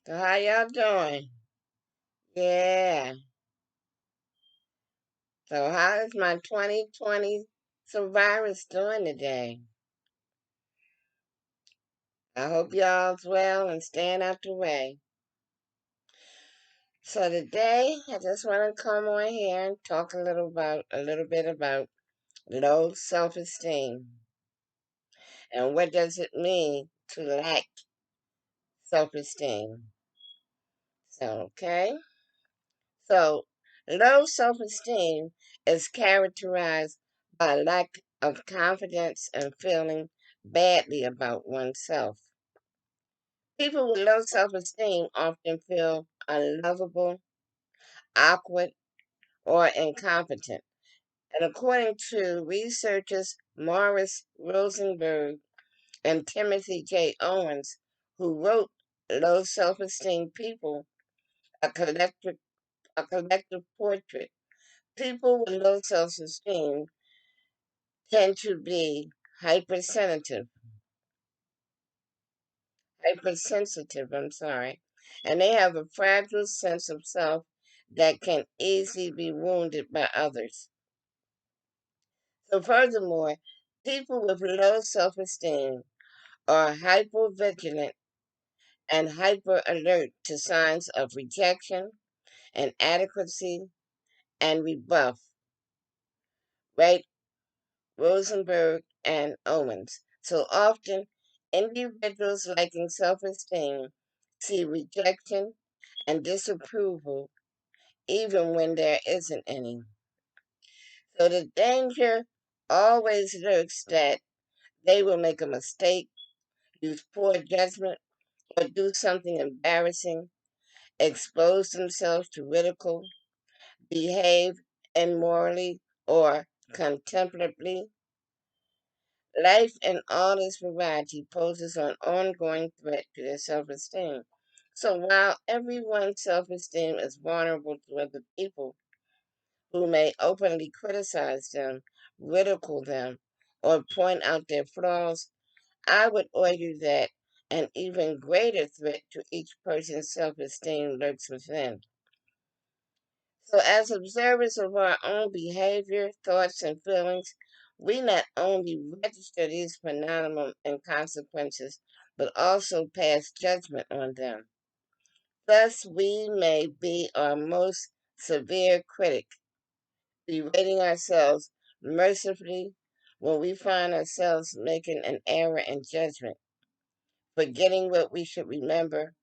So how y'all doing? Yeah. So how is my 2020 virus doing today? I hope y'all's well and staying out the way. So today I just want to come on here and talk a little bit about low self-esteem and what does it mean to lack self-esteem. So low self-esteem is characterized by lack of confidence and feeling badly about oneself. People with low self-esteem often feel unlovable, awkward, or incompetent. And according to researchers Morris Rosenberg and Timothy J. Owens, who wrote Low Self-Esteem People, a collective, a collective portrait, people with low self-esteem tend to be hypersensitive, hypersensitive, and they have a fragile sense of self that can easily be wounded by others. So furthermore, people with low self-esteem are hypervigilant and hyper alert to signs of rejection, inadequacy, and rebuff, right? Rosenberg and Owens. So often, individuals lacking self esteem see rejection and disapproval even when there isn't any. So the danger always lurks that they will make a mistake, use poor judgment, or do something embarrassing, expose themselves to ridicule, behave immorally or contemptibly. Life in all its variety poses an ongoing threat to their self esteem. So while everyone's self esteem is vulnerable to other people who may openly criticize them, ridicule them, or point out their flaws, I would argue that an even greater threat to each person's self esteem lurks within. So, as observers of our own behavior, thoughts, and feelings, we not only register these phenomena and consequences, but also pass judgment on them. Thus, we may be our most severe critic, berating ourselves mercifully when we find ourselves making an error in judgment, forgetting what we should remember,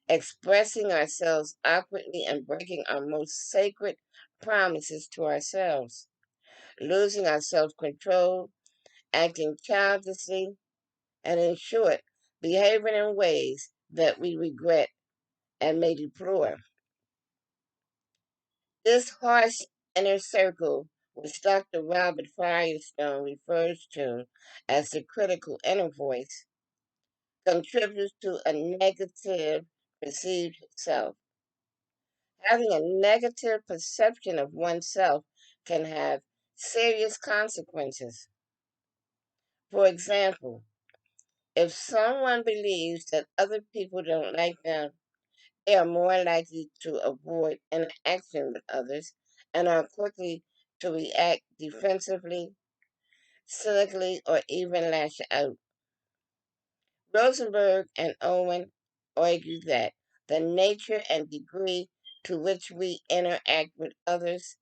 expressing ourselves awkwardly, and breaking our most sacred promises to ourselves, losing our self control, acting childishly, and in short, behaving in ways that we regret and may deplore. This harsh inner circle, which Dr. Robert Firestone refers to as the critical inner voice, contributes to a negative perceived self. Having a negative perception of oneself can have serious consequences. For example, if someone believes that other people don't like them, they are more likely to avoid interaction with others and are quickly to react defensively, cynically, or even lash out. Rosenberg and Owen argue that the nature and degree to which we interact with others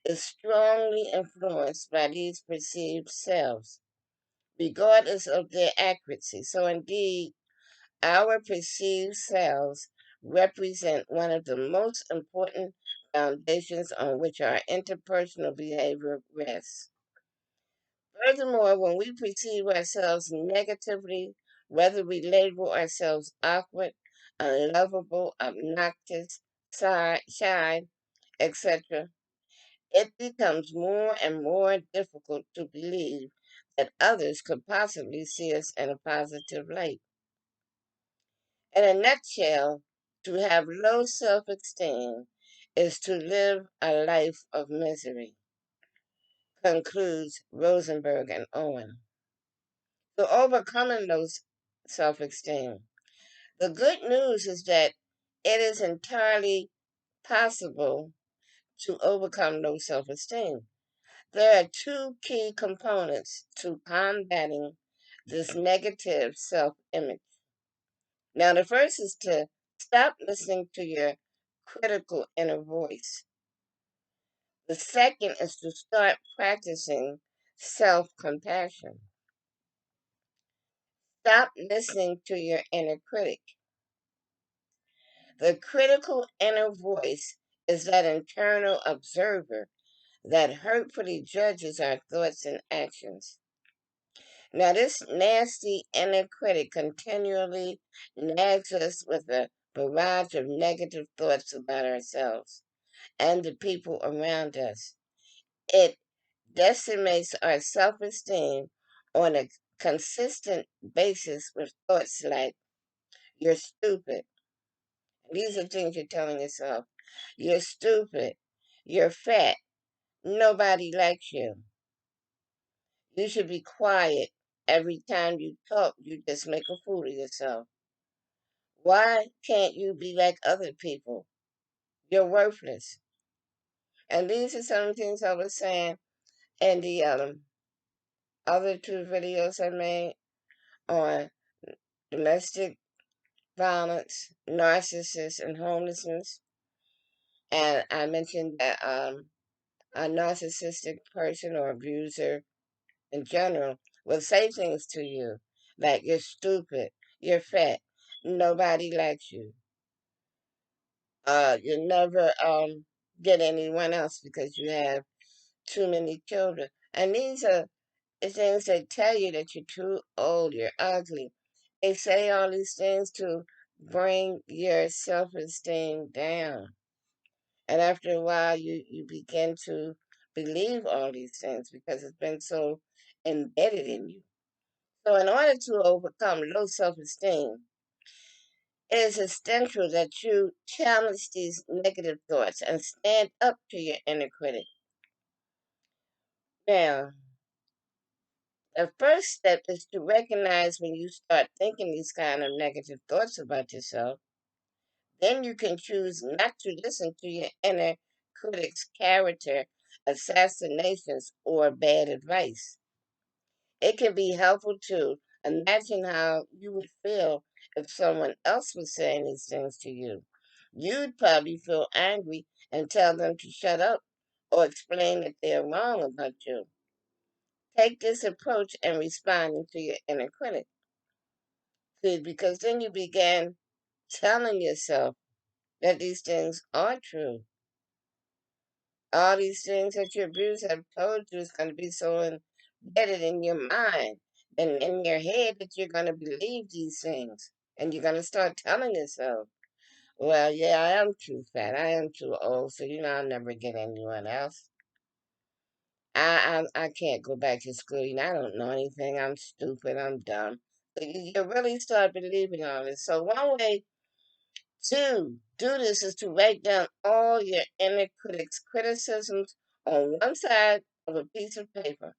is strongly influenced by these perceived selves, regardless of their accuracy. So, indeed, our perceived selves represent one of the most important foundations on which our interpersonal behavior rests. Furthermore, when we perceive ourselves negatively, whether we label ourselves awkward, unlovable, obnoxious, shy, etc., it becomes more and more difficult to believe that others could possibly see us in a positive light. In a nutshell, to have low self esteem is to live a life of misery, concludes Rosenberg and Owen. So, overcoming low self esteem. The good news is that it is entirely possible to overcome low self esteem. There are two key components to combating this negative self image. Now, the first is to stop listening to your critical inner voice. The second is to start practicing self compassion. Stop listening to your inner critic. The critical inner voice is that internal observer that hurtfully judges our thoughts and actions. Now, this nasty inner critic continually nags us with a barrage of negative thoughts about ourselves and the people around us. It decimates our self esteem on a consistent basis with thoughts like, you're stupid. These are things you're telling yourself. You're stupid. You're fat. Nobody likes you. You should be quiet. Every time you talk, you just make a fool of yourself. Why can't you be like other people? You're worthless. And these are some things I was saying in the other two videos I made on domestic violence, narcissists, and homelessness. And I mentioned that a narcissistic person or abuser in general will say things to you like, you're stupid, you're fat, nobody likes you. You never get anyone else because you have too many children. And these are the things that tell you that you're too old, you're ugly. They say all these things to bring your self esteem down. And after a while, you begin to believe all these things because it's been so embedded in you. So, in order to overcome low self esteem, it is essential that you challenge these negative thoughts and stand up to your inner critic. Now, the first step is to recognize when you start thinking these kind of negative thoughts about yourself. Then you can choose not to listen to your inner critic's character assassinations or bad advice. It can be helpful to imagine how you would feel if someone else was saying these things to you. You'd probably feel angry and tell them to shut up or explain that they're wrong about you. Take this approach in responding to your inner critic. See, because then you begin telling yourself that these things are true. All these things that your abusers have told you is going to be so embedded in your mind and in your head that you're going to believe these things. And you're going to start telling yourself, well, yeah, I am too fat. I am too old. So, I'll never get anyone else. I can't go back to school. I don't know anything. I'm stupid. I'm dumb. So you really start believing all this. So one way to do this is to write down all your inner critics' criticisms on one side of a piece of paper.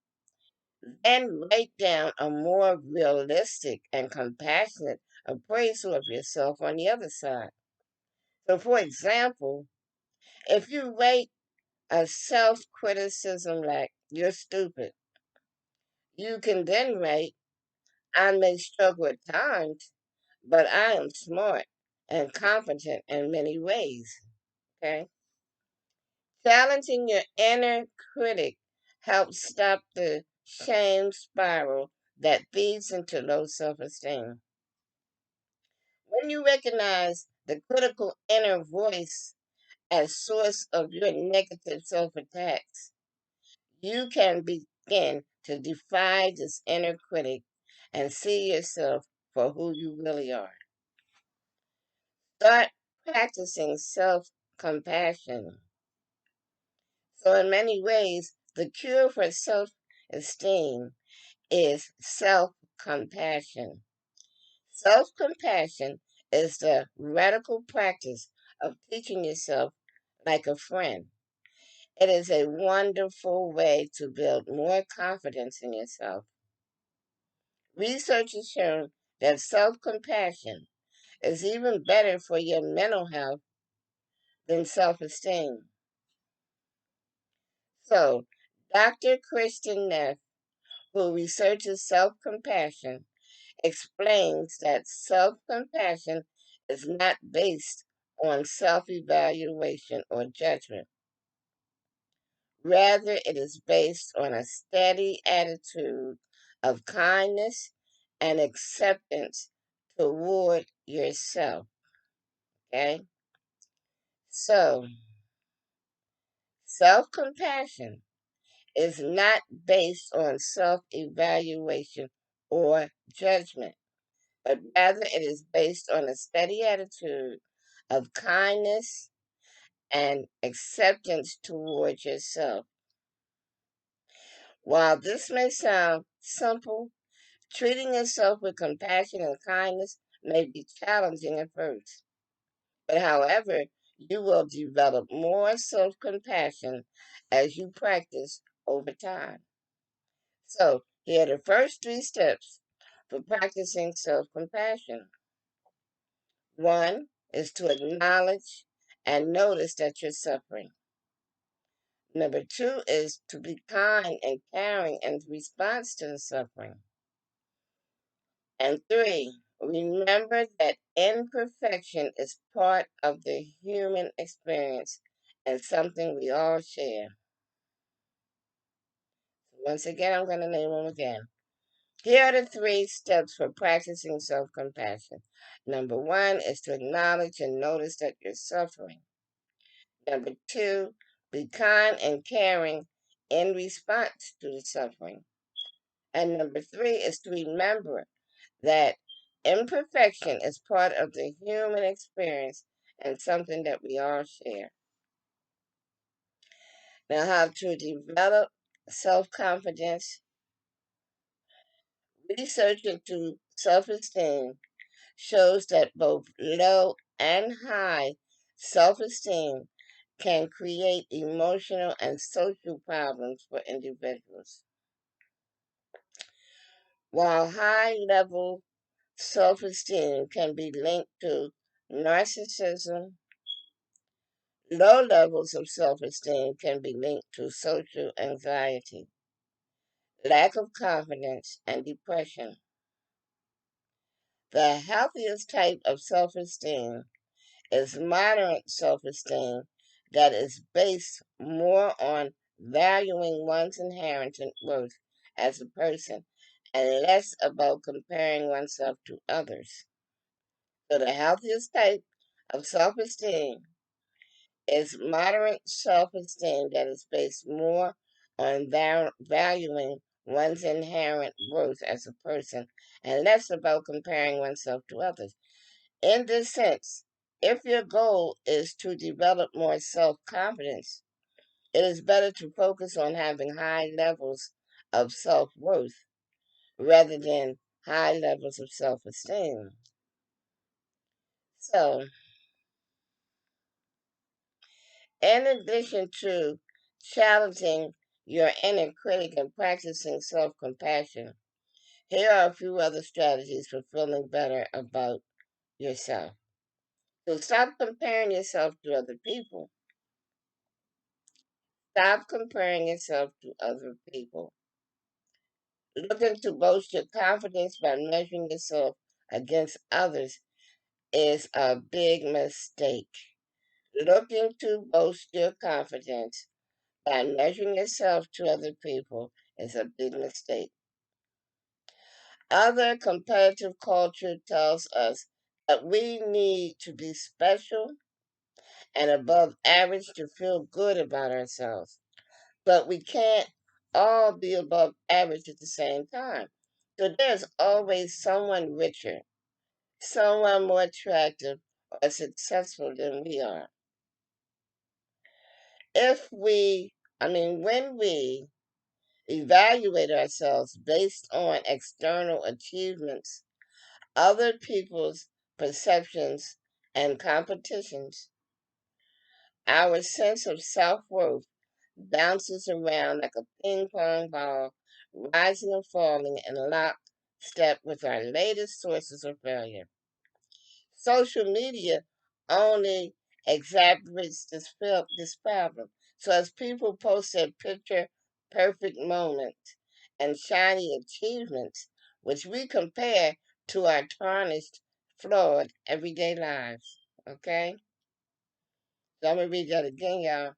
Then write down a more realistic and compassionate appraisal of yourself on the other side. So, for example, if you rate a self criticism like, you're stupid, you can then write, I may struggle at times, but I am smart and competent in many ways. Okay? Challenging your inner critic helps stop the shame spiral that feeds into low self esteem. When you recognize the critical inner voice as source of your negative self attacks, you can begin to defy this inner critic and see yourself for who you really are. Start practicing self compassion. So, in many ways, the cure for self esteem is self compassion. Self compassion is the radical practice of teaching yourself like a friend. It is a wonderful way to build more confidence in yourself. Research has shown that self compassion is even better for your mental health than self esteem. So, Dr. Christian Neff, who researches self compassion, explains that self compassion is not based on self evaluation or judgment. Rather, it is based on a steady attitude of kindness and acceptance toward yourself. Okay? So, self compassion is not based on self evaluation or judgment, but rather it is based on a steady attitude of kindness and acceptance towards yourself. While this may sound simple, treating yourself with compassion and kindness may be challenging at first. But however, you will develop more self compassion as you practice over time. So, here are the first three steps for practicing self compassion. One is to acknowledge and notice that you're suffering. Number two is to be kind and caring in response to the suffering. And three, remember that imperfection is part of the human experience and something we all share. Once again, I'm going to name them again. Here are the three steps for practicing self compassion. Number one is to acknowledge and notice that you're suffering. Number two, be kind and caring in response to the suffering. And number three is to remember that imperfection is part of the human experience and something that we all share. Now, how to develop self confidence. Research into self esteem shows that both low and high self esteem can create emotional and social problems for individuals. While high level self esteem can be linked to narcissism, low levels of self esteem can be linked to social anxiety, lack of confidence, and depression. The healthiest type of self esteem is moderate self esteem that is based more on valuing one's inherent worth as a person and less about comparing oneself to others. So, the healthiest type of self esteem is moderate self esteem that is based more on valuing one's inherent worth as a person and less about comparing oneself to others. In this sense, if your goal is to develop more self confidence, it is better to focus on having high levels of self worth rather than high levels of self esteem. So, in addition to challenging your inner critic and practicing self compassion, here are a few other strategies for feeling better about yourself. So, stop comparing yourself to other people. Stop comparing yourself to other people. Looking to boost your confidence by measuring yourself against others is a big mistake. Looking to boost your confidence by measuring yourself to other people is a big mistake. Other competitive culture tells us that we need to be special and above average to feel good about ourselves. But we can't all be above average at the same time. So there's always someone richer, someone more attractive or successful than we are. If we, when we evaluate ourselves based on external achievements, other people's perceptions, and competitions, our sense of self worth bounces around like a ping pong ball, rising and falling in lockstep with our latest sources of failure. Social media only exacerbates this problem. So as people post their picture perfect moments and shiny achievements, which we compare to our tarnished, flawed everyday lives. Okay? So I'm gonna read that again, y'all.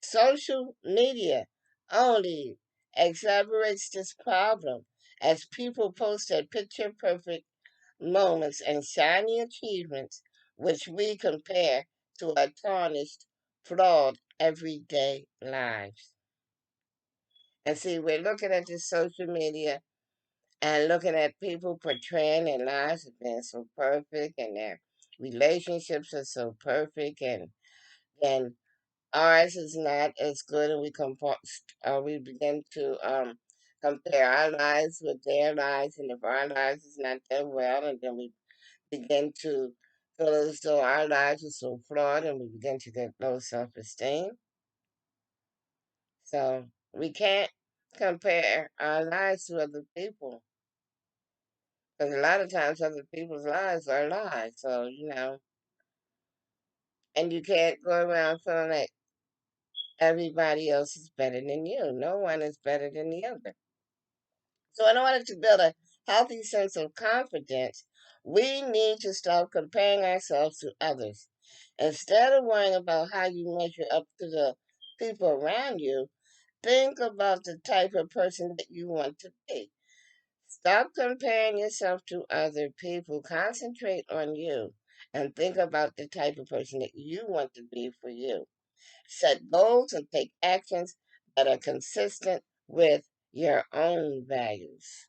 Social media only exacerbates this problem as people post their picture perfect moments and shiny achievements, which we compare to our tarnished, flawed, everyday lives. And see, we're looking at this social media and looking at people portraying their lives as being so perfect and their relationships are so perfect, and then ours is not as good, and we begin to compare our lives with their lives, and if our lives is not that well, and then we begin to feel as though our lives are so flawed, and we begin to get low self-esteem. So we can't compare our lives to other people, because a lot of times other people's lives are lies. So and you can't go around feeling like everybody else is better than you. No one is better than the other. So in order to build a healthy sense of confidence, we need to stop comparing ourselves to others. Instead of worrying about how you measure up to the people around you, think about the type of person that you want to be. Stop comparing yourself to other people. Concentrate on you and think about the type of person that you want to be for you. Set goals and take actions that are consistent with your own values.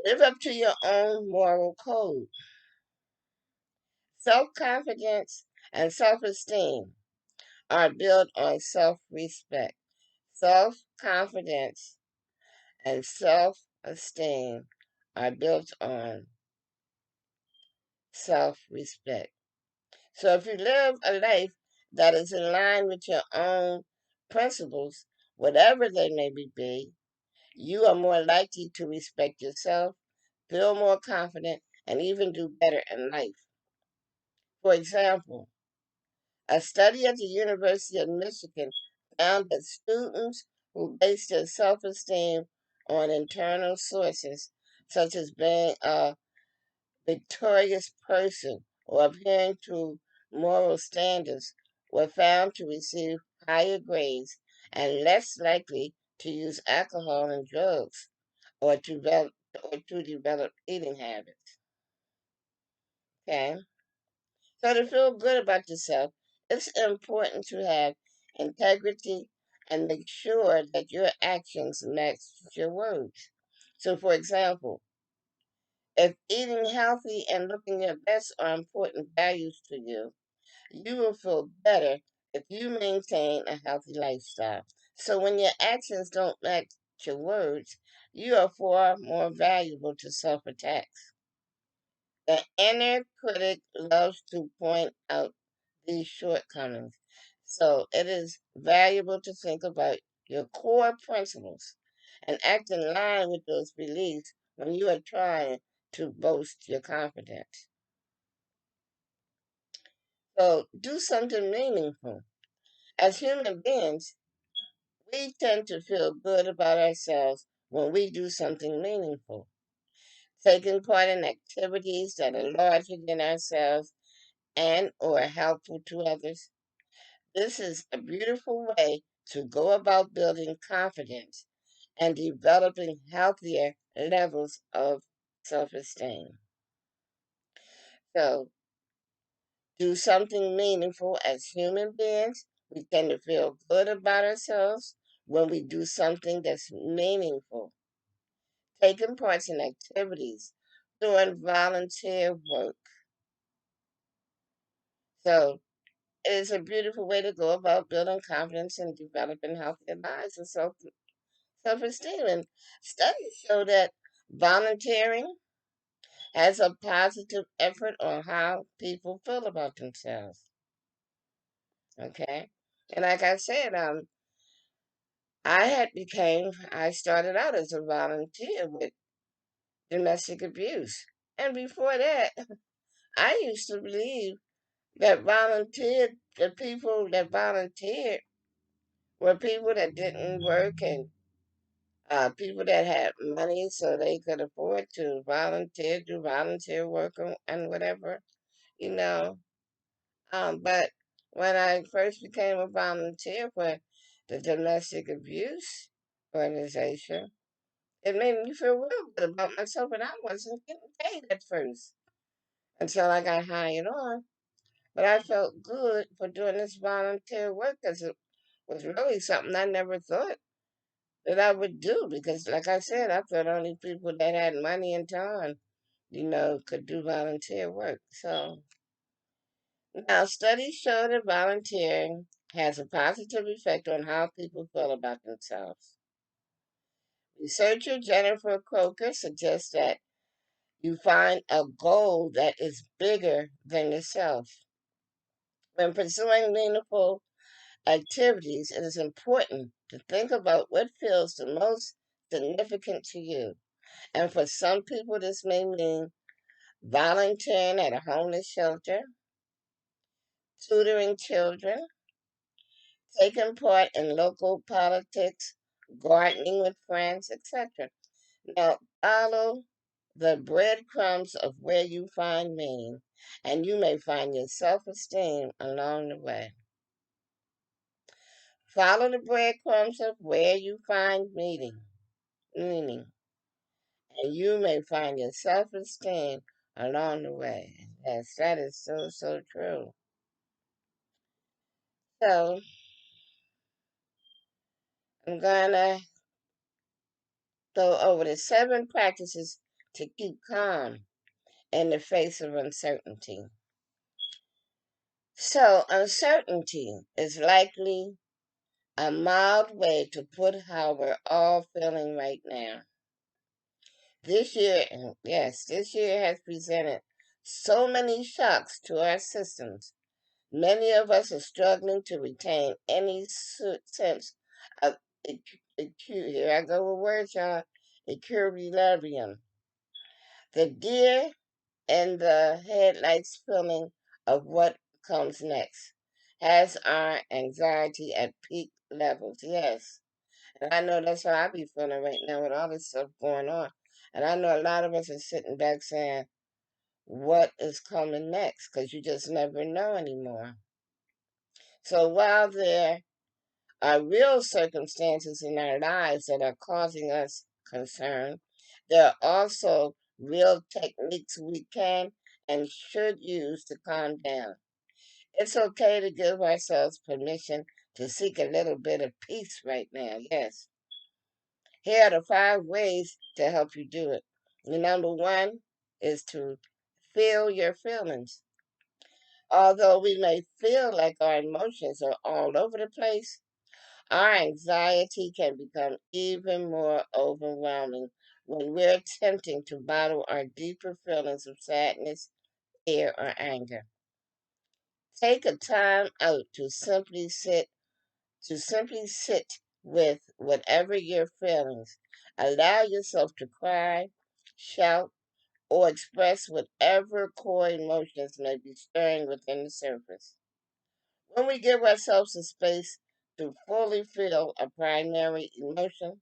Live up to your own moral code. Self confidence and self esteem are built on self respect. Self confidence and self esteem are built on self respect. So if you live a life that is in line with your own principles, whatever they may be, you are more likely to respect yourself, feel more confident, and even do better in life. For example, a study at the University of Michigan found that students who base their self esteem on internal sources, such as being a victorious person or adhering to moral standards, were found to receive higher grades and less likely to use alcohol and drugs or to develop eating habits. Okay? So to feel good about yourself, it's important to have integrity and make sure that your actions match your words. So for example, if eating healthy and looking your best are important values to you, you will feel better if you maintain a healthy lifestyle. So when your actions don't match your words, you are far more valuable to self-attack. The inner critic loves to point out these shortcomings. So it is valuable to think about your core principles and act in line with those beliefs when you are trying to boast your confidence. So do something meaningful. As human beings, we tend to feel good about ourselves when we do something meaningful. Taking part in activities that are larger than ourselves and or helpful to others. This is a beautiful way to go about building confidence and developing healthier levels of self esteem. So, do something meaningful as human beings. We tend to feel good about ourselves when we do something that's meaningful. Taking part in activities, doing volunteer work. So, it is a beautiful way to go about building confidence and developing healthier lives and self esteem. And studies show that volunteering has a positive effect on how people feel about themselves. Okay. And like I said, I started out as a volunteer with domestic abuse. And before that, I used to believe that the people that volunteered were people that didn't work and people that had money so they could afford to volunteer, do volunteer work and whatever, you know. But when I first became a volunteer for the domestic abuse organization, it made me feel real good about myself, and I wasn't getting paid at first until I got hired on. But I felt good for doing this volunteer work because it was really something I never thought that I would do. Because, like I said, I thought only people that had money and time, could do volunteer work. So now studies show that volunteering has a positive effect on how people feel about themselves. Researcher Jennifer Croker suggests that you find a goal that is bigger than yourself. When pursuing meaningful activities, it is important to think about what feels the most significant to you. And for some people, this may mean volunteering at a homeless shelter, tutoring children, taking part in local politics, gardening with friends, etc. Now, follow the breadcrumbs of where you find meaning, and you may find your self esteem along the way. Follow the breadcrumbs of where you find meaning, and you may find your self esteem along the way. Yes, that is so, so true. So, I'm going to go over the 7 practices to keep calm in the face of uncertainty. So, uncertainty is likely a mild way to put how we're all feeling right now. This year has presented so many shocks to our systems. Many of us are struggling to retain any sense of here I go with words, y'all, equilibrium. The deer and the headlights feeling of what comes next has our anxiety at peak levels. Yes. And I know that's how I be feeling right now with all this stuff going on. And I know a lot of us are sitting back saying, what is coming next? Because you just never know anymore. So while there are real circumstances in our lives that are causing us concern, there are also real techniques we can and should use to calm down. It's okay to give ourselves permission to seek a little bit of peace right now. Yes. Here are the 5 ways to help you do it. The number one is to feel your feelings. Although we may feel like our emotions are all over the place, our anxiety can become even more overwhelming when we're attempting to bottle our deeper feelings of sadness, fear, or anger. Take a time out to simply sit with whatever your feelings. Allow yourself to cry, shout, or express whatever core emotions may be stirring within the surface. When we give ourselves a space to fully feel a primary emotion,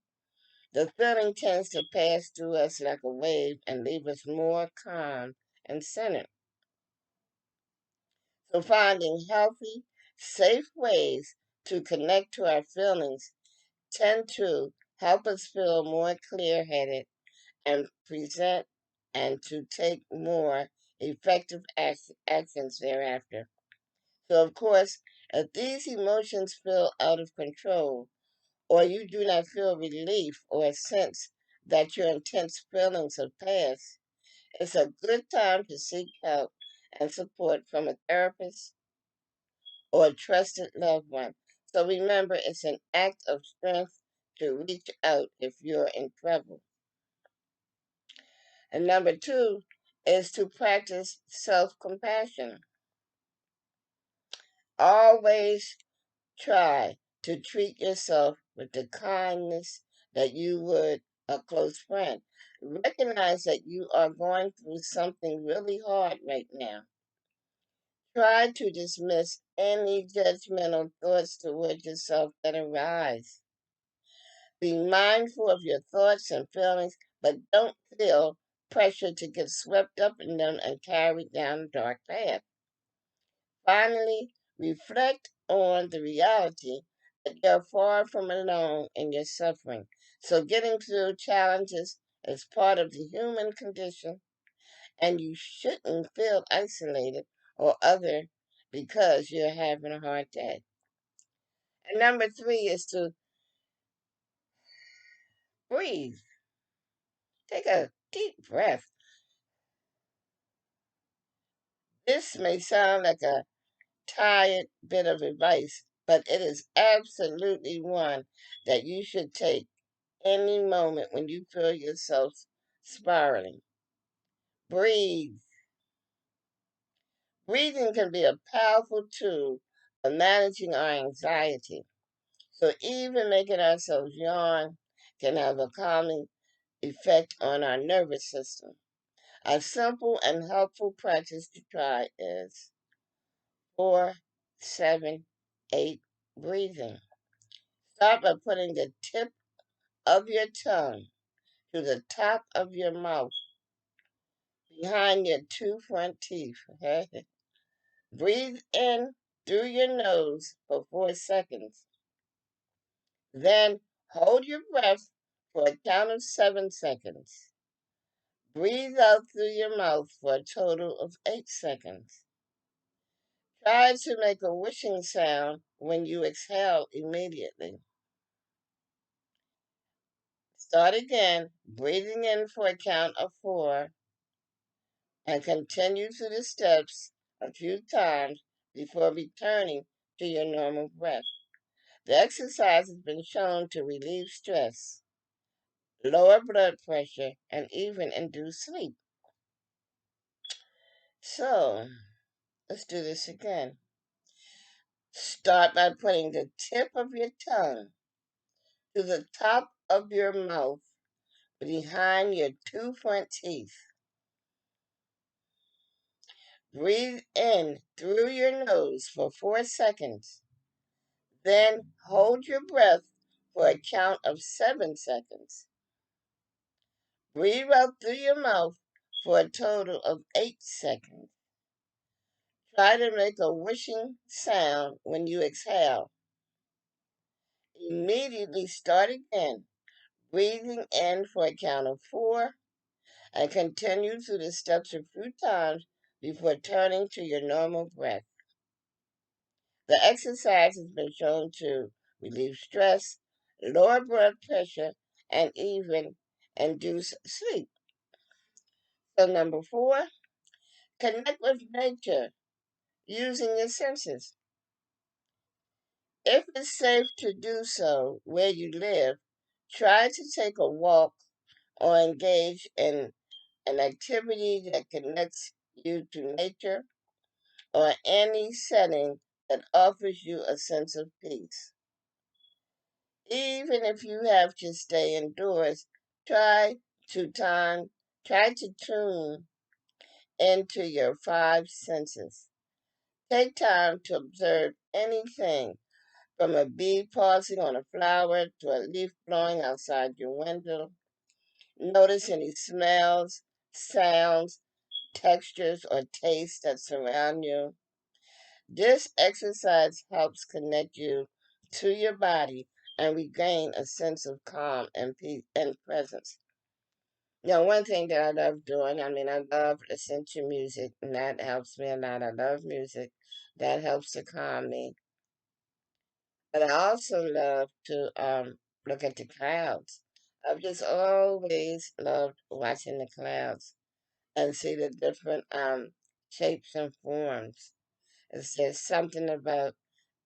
the feeling tends to pass through us like a wave and leave us more calm and centered. So, finding healthy, safe ways to connect to our feelings tend to help us feel more clear headed and present and to take more effective actions thereafter. So, of course, if these emotions feel out of control, or you do not feel relief or a sense that your intense feelings have passed, it's a good time to seek help and support from a therapist or a trusted loved one. So remember, it's an act of strength to reach out if you're in trouble. And number 2 is to practice self compassion. Always try to treat yourself with the kindness that you would a close friend. Recognize that you are going through something really hard right now. Try to dismiss any judgmental thoughts toward yourself that arise. Be mindful of your thoughts and feelings, but don't feel pressure to get swept up in them and carried down a dark path. Finally, reflect on the reality that you're far from alone in your suffering. So, getting through challenges is part of the human condition, and you shouldn't feel isolated or other because you're having a hard day. And number three is to breathe. Take a deep breath. This may sound like a tired bit of advice, but it is absolutely one that you should take any moment when you feel yourself spiraling. Breathe. Breathing can be a powerful tool for managing our anxiety. So even making ourselves yawn can have a calming effect on our nervous system. A simple and helpful practice to try is 4-7-8 breathing. Start by putting the tip of your tongue to the top of your mouth behind your two front teeth. Okay? Breathe in through your nose for 4 seconds. Then hold your breath for a count of 7 seconds. Breathe out through your mouth for a total of 8 seconds. Try to make a whooshing sound when you exhale immediately. Start again, breathing in for a count of 4, and continue through the steps a few times before returning to your normal breath. The exercise has been shown to relieve stress, lower blood pressure, and even induce sleep. So, let's do this again. Start by putting the tip of your tongue to the top of your mouth behind your two front teeth. Breathe in through your nose for 4 seconds. Then hold your breath for a count of 7 seconds. Breathe out through your mouth for a total of 8 seconds. Try to make a whooshing sound when you exhale. Immediately start again, breathing in for a count of 4, and continue through the steps a few times before turning to your normal breath. The exercise has been shown to relieve stress, lower blood pressure, and even induce sleep. So, number 4, connect with nature using your senses. If it's safe to do so where you live, try to take a walk or engage in an activity that connects you to nature or any setting that offers you a sense of peace. Even if you have to stay indoors, try to time try to tune into your five senses. Take time to observe anything from a bee pausing on a flower to a leaf blowing outside your window. Notice any smells, sounds, textures, or tastes that surround you. This exercise helps connect you to your body and regain a sense of calm and peace and presence. Now, one thing that I love doing, I love listening to music, and that helps me a lot. I love music. That helps to calm me. But I also love to look at the clouds. I've just always loved watching the clouds and see the different shapes and forms. It's just something about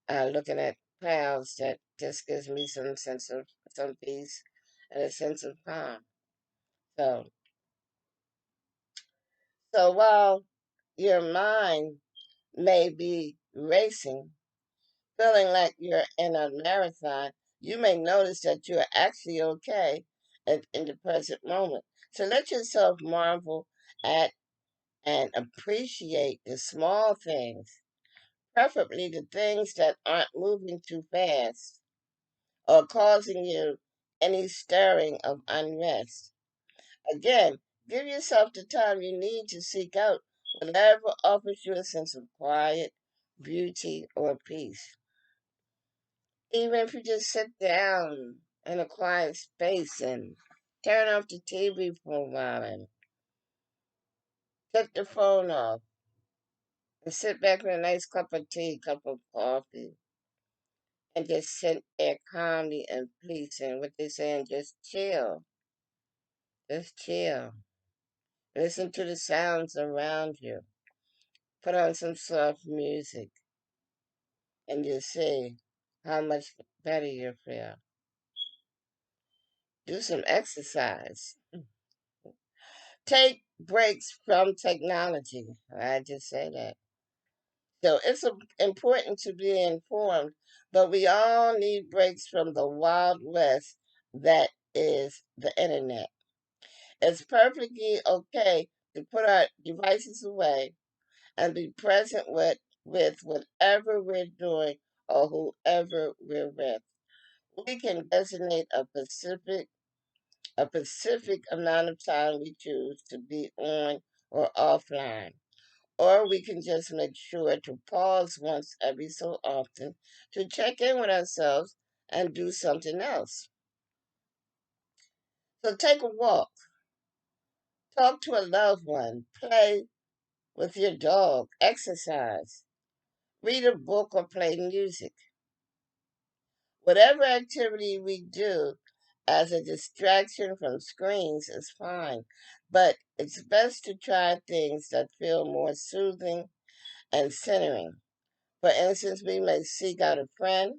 looking at clouds that just gives me some sense of some peace and a sense of calm. So, so while your mind may be racing, feeling like you're in a marathon, you may notice that you're actually okay in the present moment. So let yourself marvel at and appreciate the small things, preferably the things that aren't moving too fast or causing you any stirring of unrest. Again, give yourself the time you need to seek out whatever offers you a sense of quiet, beauty, or peace. Even if you just sit down in a quiet space and turn off the TV for a while and take the phone off and sit back with a nice cup of tea, cup of coffee, and just sit there calmly and peace and what they saying, just chill. Just chill. Listen to the sounds around you. Put on some soft music and you see how much better you feel. Do some exercise. Take breaks from technology. I just say that. So it's important to be informed, but we all need breaks from the wild west that is the internet. It's perfectly okay to put our devices away and be present with whatever we're doing or whoever we're with. We can designate a specific amount of time we choose to be on or offline. Or we can just make sure to pause once every so often to check in with ourselves and do something else. So take a walk, talk to a loved one, play with your dog, exercise, read a book, or play music. Whatever activity we do as a distraction from screens is fine, but it's best to try things that feel more soothing and centering. For instance, we may seek out a friend,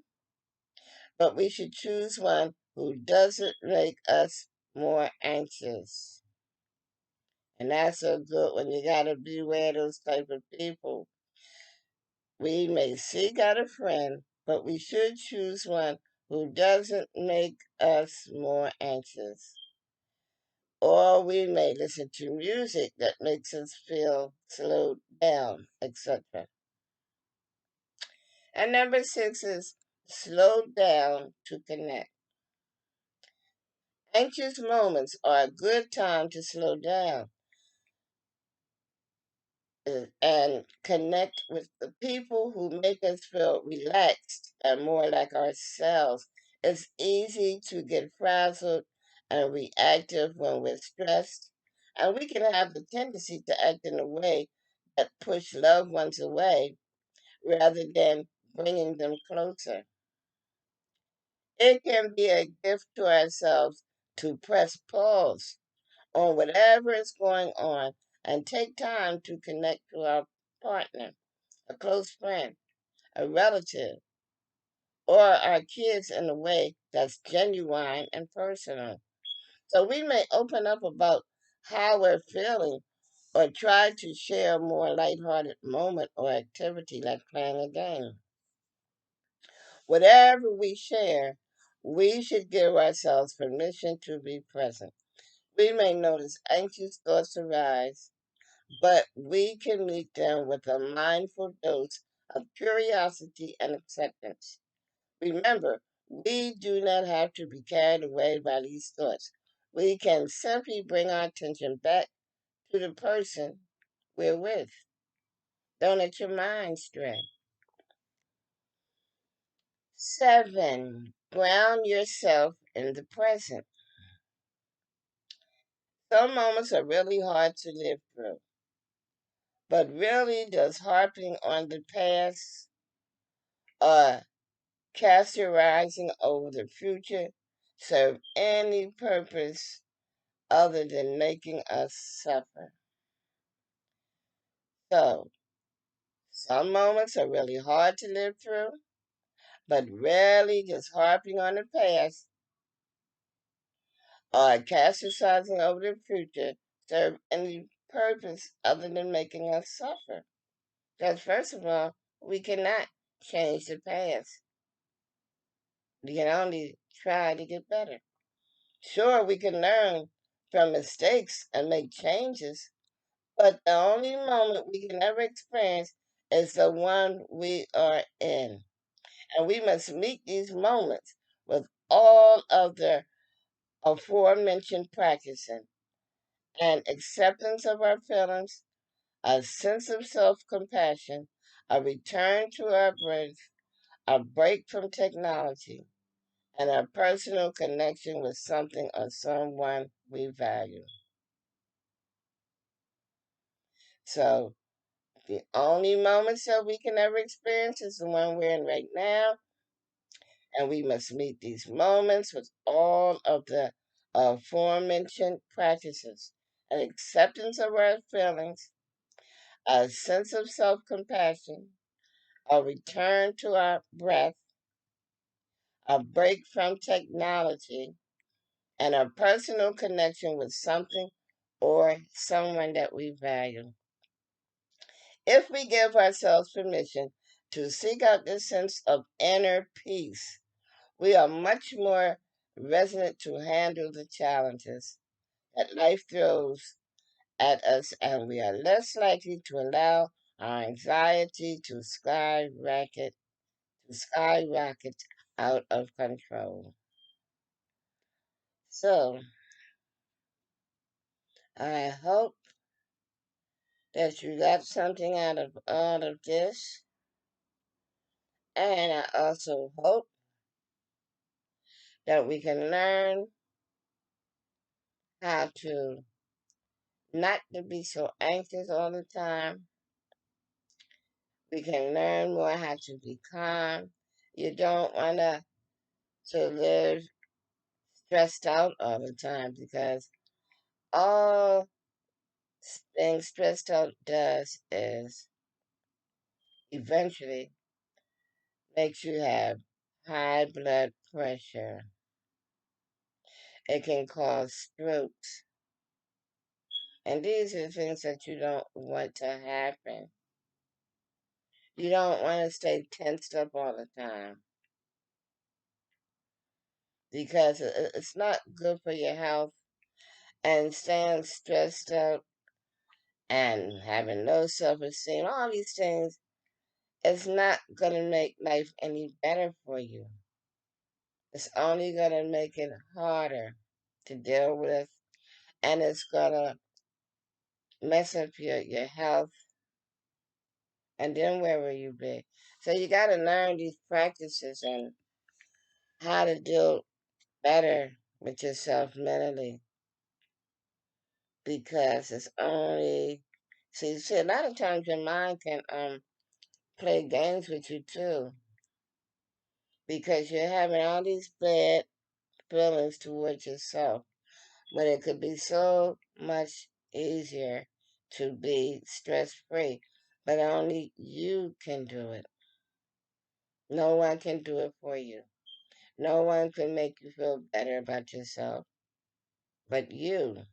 but we should choose one who doesn't make us more anxious. And that's a good one. You gotta beware those type of people. We may seek out a friend, but we should choose one who doesn't make us more anxious. Or we may listen to music that makes us feel slowed down, etc. And number six is slow down to connect. Anxious moments are a good time to slow down and connect with the people who make us feel relaxed and more like ourselves. It's easy to get frazzled and reactive when we're stressed, and we can have the tendency to act in a way that push loved ones away rather than bringing them closer. It can be a gift to ourselves to press pause on whatever is going on and take time to connect to our partner, a close friend, a relative, or our kids in a way that's genuine and personal. So we may open up about how we're feeling or try to share a more lighthearted moment or activity like playing a game. Whatever we share, we should give ourselves permission to be present. We may notice anxious thoughts arise, but we can meet them with a mindful dose of curiosity and acceptance. Remember, we do not have to be carried away by these thoughts. We can simply bring our attention back to the person we're with. Don't let your mind stray. Seven, ground yourself in the present. Some moments are really hard to live through, but really does harping on the past or categorizing over the future serve any purpose other than making us suffer. So, some moments are really hard to live through, but rarely just harping on the past or catastrophizing over the future serve any purpose other than making us suffer. Because, first of all, we cannot change the past. We can only try to get better. Sure, we can learn from mistakes and make changes, but the only moment we can ever experience is the one we are in. And we must meet these moments with all of the aforementioned practicing and acceptance of our feelings, a sense of self compassion, a return to our breath, a break from technology, and a personal connection with something or someone we value. So, the only moments that we can ever experience is the one we're in right now, and we must meet these moments with all of the aforementioned practices an acceptance of our feelings, a sense of self compassion, a return to our breath, a break from technology, and a personal connection with something or someone that we value. If we give ourselves permission to seek out this sense of inner peace, we are much more resonant to handle the challenges that life throws at us, and we are less likely to allow our anxiety to skyrocket out of control. So, I hope that you got something out of all of this, and I also hope that we can learn how to not to be so anxious all the time. We can learn more how to be calm. You don't want to live stressed out all the time because all being stressed out does is eventually makes you have high blood pressure. It can cause strokes. And these are things that you don't want to happen. You don't want to stay tensed up all the time because it's not good for your health. And staying stressed out and having low self esteem, all these things, it's not going to make life any better for you. It's only going to make it harder to deal with, and it's going to mess up your health, and then where will you be? So you got to learn these practices and how to deal better with yourself mentally because it's only see a lot of times your mind can play games with you too because you're having all these bad feelings towards yourself when it could be so much easier to be stress free, but only you can do it. No one can do it for you. No one can make you feel better about yourself but you.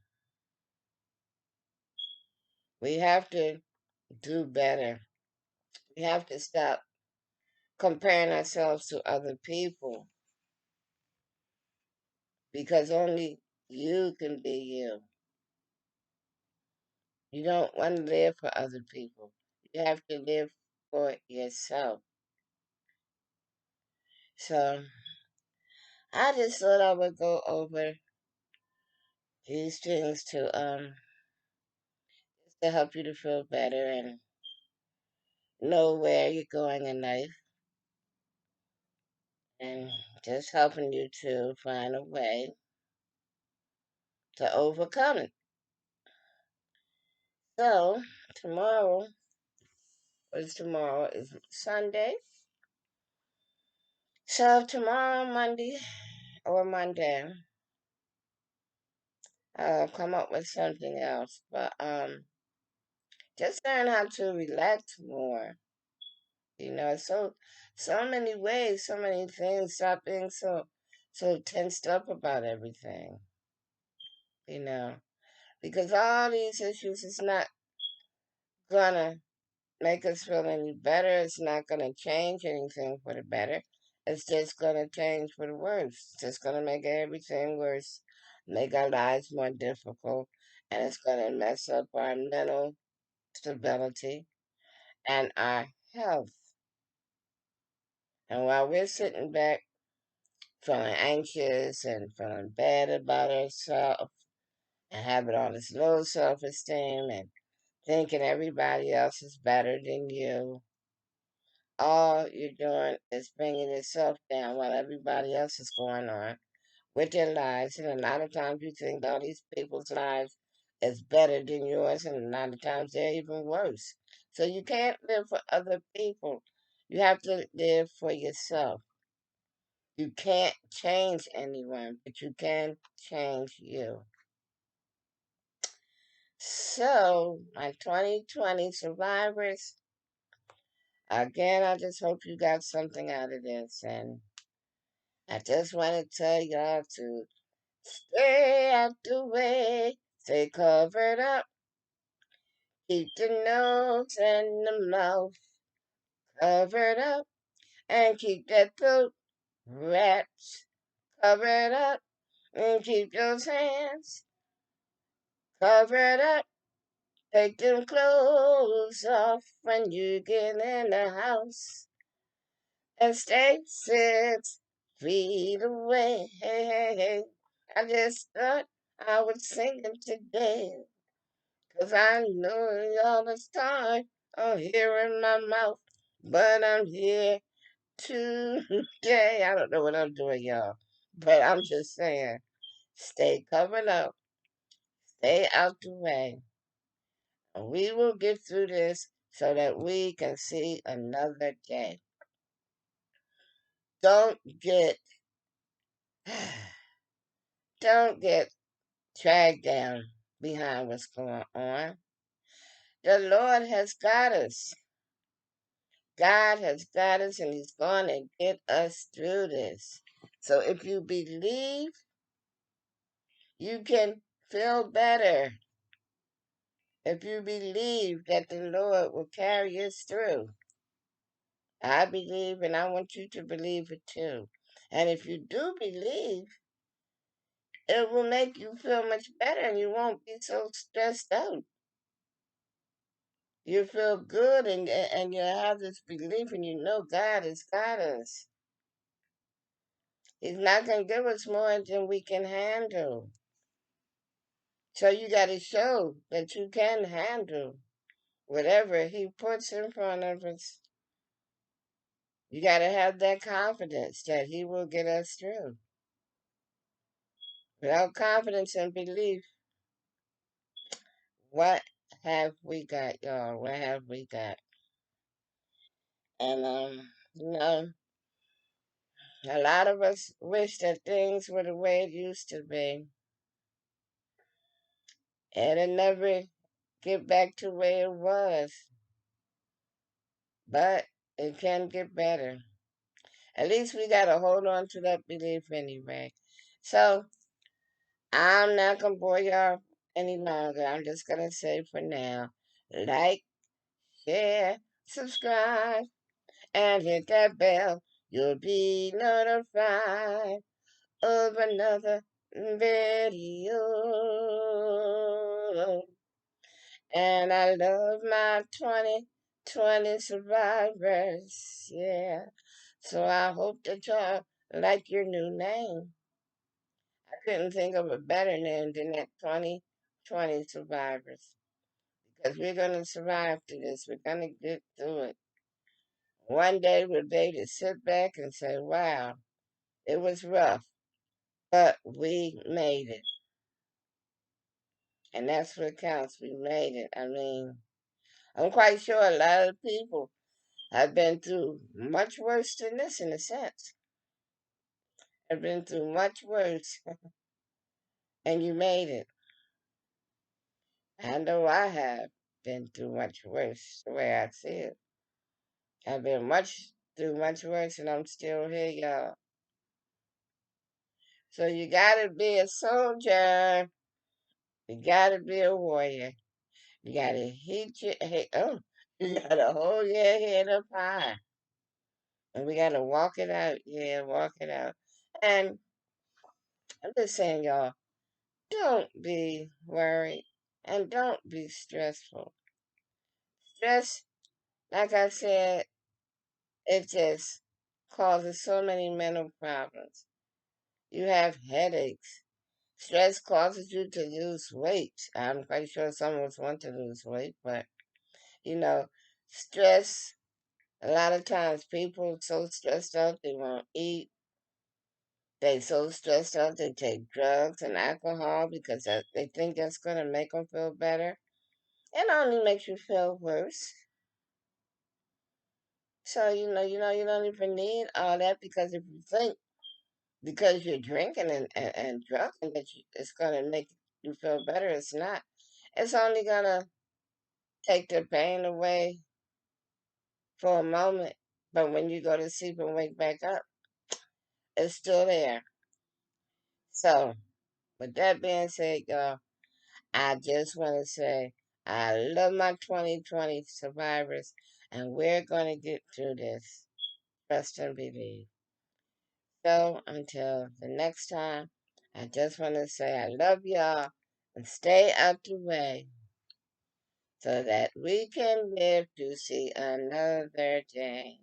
We have to do better. We have to stop comparing ourselves to other people because only you can be you. You don't want to live for other people. You have to live for yourself. So I just thought I would go over these things to help you to feel better and know where you're going in life and just helping you to find a way to overcome it. So tomorrow is Sunday. So tomorrow, Monday, I'll come up with something else. But just learn how to relax more. So many ways, so many things. Stop being so tensed up about everything. You know, because all these issues is not gonna make us feel any better. It's not gonna change anything for the better. It's just gonna change for the worse. It's just gonna make everything worse. make our lives more difficult, and it's going to mess up our mental stability and our health. And while we're sitting back feeling anxious and feeling bad about ourselves and having all this low self esteem and thinking everybody else is better than you, all you're doing is bringing yourself down while everybody else is going on with their lives. And a lot of times you think all these people's lives is better than yours, and a lot of times they're even worse. So you can't live for other people. You have to live for yourself. You can't change anyone, but you can change you. So, my 2020 survivors, again, I just hope you got something out of this. And I just want to tell y'all to stay out the way, stay covered up, keep the nose and the mouth covered up, and keep that throat wrapped covered up, and keep those hands covered up. Take them clothes off when you get in the house, and stay 6 feet away. Hey, hey, hey. I just thought I was singing today. 'Cause I know all this time I'm here in my mouth, but I'm here today. I don't know what I'm doing, y'all, but I'm just saying, stay covered up, stay out the way, and we will get through this so that we can see another day. Don't get, don't get dragged down behind what's going on. The Lord has got us. God has got us and He's going to get us through this. So if you believe, you can feel better. If you believe that the Lord will carry us through, I believe and I want you to believe it too. And if you do believe, it will make you feel much better and you won't be so stressed out. You feel good and you have this belief and you know God has got us. He's not going to give us more than we can handle. So you got to show that you can handle whatever he puts in front of us. You got to have that confidence that he will get us through. Without confidence and belief, what have we got, y'all? What have we got? And, you know, a lot of us wish that things were the way it used to be. And it never get back to where it was. But it can get better. At least we got to hold on to that belief anyway. So I'm not going to bore y'all any longer. I'm just going to say for now, like, share, subscribe, and hit that bell. You'll be notified of another video. And I love my 2020 survivors. Yeah. So I hope that y'all like your new name. I couldn't think of a better name than that 2020 survivors. Because we're going to survive through this. We're going to get through it. One day we'll be able to sit back and say, wow, it was rough, but we made it. And that's what counts. We made it. I mean, I'm quite sure a lot of people have been through much worse than this in a sense. Have been through much worse, and you made it. I know I have been through much worse, the way I see it. I've been much through much worse, and I'm still here, y'all. So you gotta be a soldier. You gotta be a warrior. You gotta hit your head. Oh, you gotta hold your head up high, and we gotta walk it out. Yeah, walk it out. And I'm just saying, y'all. Don't be worried and don't be stressful. Stress, like I said, it just causes so many mental problems. You have headaches. Stress causes you to lose weight. I'm quite sure some of us want to lose weight, but you know, stress, a lot of times people so stressed out they won't eat. They so stressed out they take drugs and alcohol because they think that's going to make them feel better. It only makes you feel worse. So you don't even need all that because if you think because you're drinking and drugging that it's going to make you feel better, it's not. It's only going to take the pain away for a moment, but when you go to sleep and wake back up, it's still there. So, with that being said, y'all, I just want to say I love my 2020 survivors, and we're going to get through this. Trust and believe. So, until the next time, I just want to say I love y'all and stay out the way so that we can live to see another day.